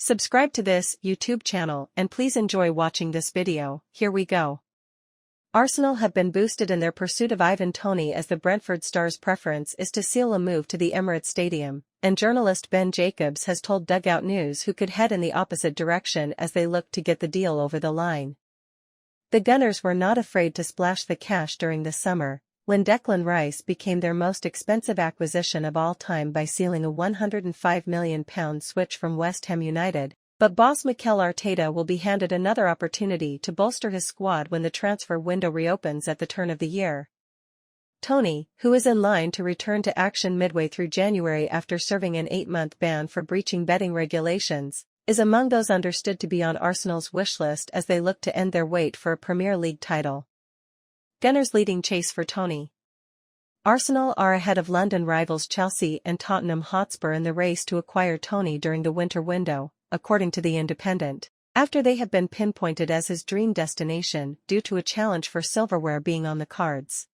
Subscribe to this YouTube channel and please enjoy watching this video. Here we go. Arsenal have been boosted in their pursuit of Ivan Toney as the Brentford Star's preference is to seal a move to the Emirates Stadium, and journalist Ben Jacobs has told Dugout News who could head in the opposite direction as they look to get the deal over the line. The Gunners were not afraid to splash the cash during the summer, when Declan Rice became their most expensive acquisition of all time by sealing a £105 million switch from West Ham United, but boss Mikel Arteta will be handed another opportunity to bolster his squad when the transfer window reopens at the turn of the year. Toney, who is in line to return to action midway through January after serving an 8-month ban for breaching betting regulations, is among those understood to be on Arsenal's wishlist as they look to end their wait for a Premier League title. Gunners leading chase for Toney. Arsenal are ahead of London rivals Chelsea and Tottenham Hotspur in the race to acquire Toney during the winter window, according to The Independent, after they have been pinpointed as his dream destination due to a challenge for silverware being on the cards.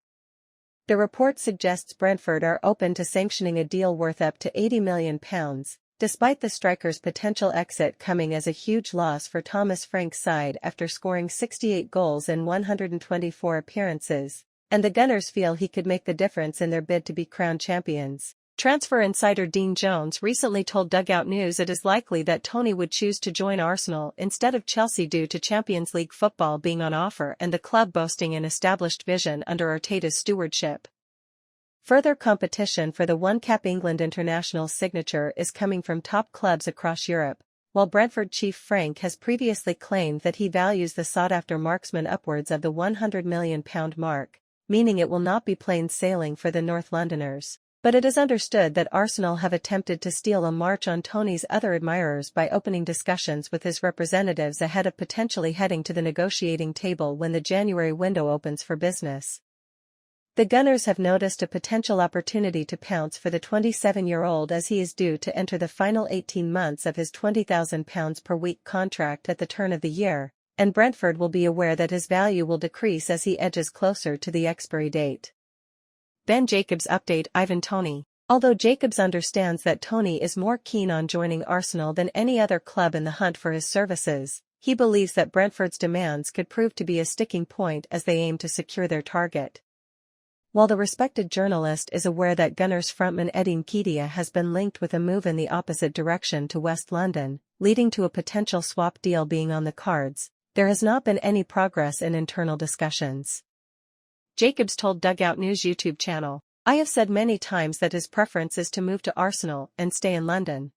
The report suggests Brentford are open to sanctioning a deal worth up to £80 million, despite the striker's potential exit coming as a huge loss for Thomas Frank's side after scoring 68 goals in 124 appearances, and the Gunners feel he could make the difference in their bid to be crowned champions. Transfer insider Dean Jones recently told Dugout News it is likely that Toney would choose to join Arsenal instead of Chelsea due to Champions League football being on offer and the club boasting an established vision under Arteta's stewardship. Further competition for the one-cap England international's signature is coming from top clubs across Europe, while Brentford chief Frank has previously claimed that he values the sought-after marksman upwards of the £100 million mark, meaning it will not be plain sailing for the North Londoners. But it is understood that Arsenal have attempted to steal a march on Toney's other admirers by opening discussions with his representatives ahead of potentially heading to the negotiating table when the January window opens for business. The Gunners have noticed a potential opportunity to pounce for the 27-year-old as he is due to enter the final 18 months of his £20,000 per week contract at the turn of the year, and Brentford will be aware that his value will decrease as he edges closer to the expiry date. Ben Jacobs update Ivan Toney. Although Jacobs understands that Toney is more keen on joining Arsenal than any other club in the hunt for his services, he believes that Brentford's demands could prove to be a sticking point as they aim to secure their target. While the respected journalist is aware that Gunners frontman Eddie Nketiah has been linked with a move in the opposite direction to West London, leading to a potential swap deal being on the cards, there has not been any progress in internal discussions. Jacobs told Dugout News YouTube channel, "I have said many times that his preference is to move to Arsenal and stay in London.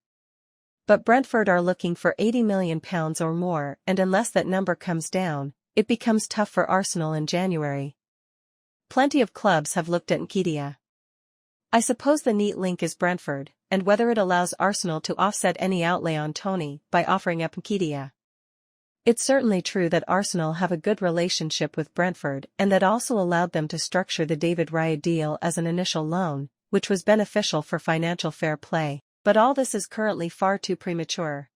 But Brentford are looking for £80 million or more, and unless that number comes down, it becomes tough for Arsenal in January. Plenty of clubs have looked at Nketiah. I suppose the neat link is Brentford, and whether it allows Arsenal to offset any outlay on Toney by offering up Nketiah. It's certainly true that Arsenal have a good relationship with Brentford and that also allowed them to structure the David Raya deal as an initial loan, which was beneficial for financial fair play, but all this is currently far too premature.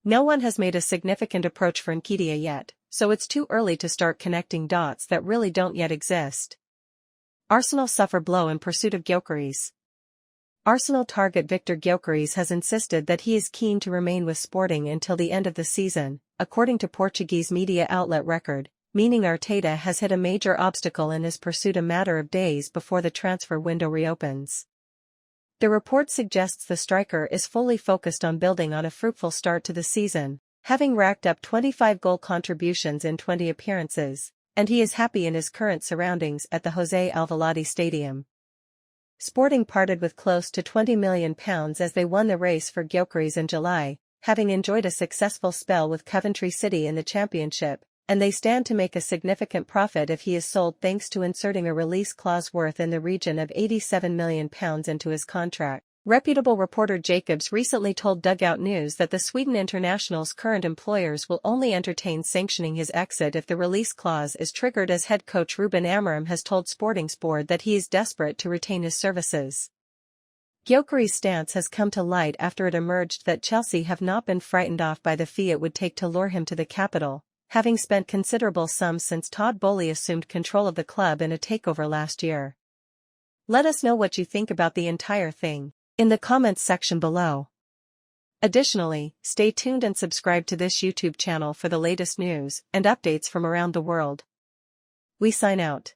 No one has made a significant approach for Nketiah yet, so it's too early to start connecting dots that really don't yet exist." Arsenal suffer blow in pursuit of Gyokeres. Arsenal target Victor Gyokeres has insisted that he is keen to remain with Sporting until the end of the season, according to Portuguese media outlet Record, meaning Arteta has hit a major obstacle in his pursuit a matter of days before the transfer window reopens. The report suggests the striker is fully focused on building on a fruitful start to the season, having racked up 25 goal contributions in 20 appearances, and he is happy in his current surroundings at the José Alvalade Stadium. Sporting parted with close to £20 million as they won the race for Gyokeres in July, having enjoyed a successful spell with Coventry City in the Championship, and they stand to make a significant profit if he is sold thanks to inserting a release clause worth in the region of £87 million into his contract. Reputable reporter Jacobs recently told Dugout News that the Sweden international's current employers will only entertain sanctioning his exit if the release clause is triggered, as head coach Ruben Amorim has told Sporting's board that he is desperate to retain his services. Gyokeres' stance has come to light after it emerged that Chelsea have not been frightened off by the fee it would take to lure him to the capital, having spent considerable sums since Todd Boehly assumed control of the club in a takeover last year. Let us know what you think about the entire thing in the comments section below. Additionally, stay tuned and subscribe to this YouTube channel for the latest news and updates from around the world. We sign out.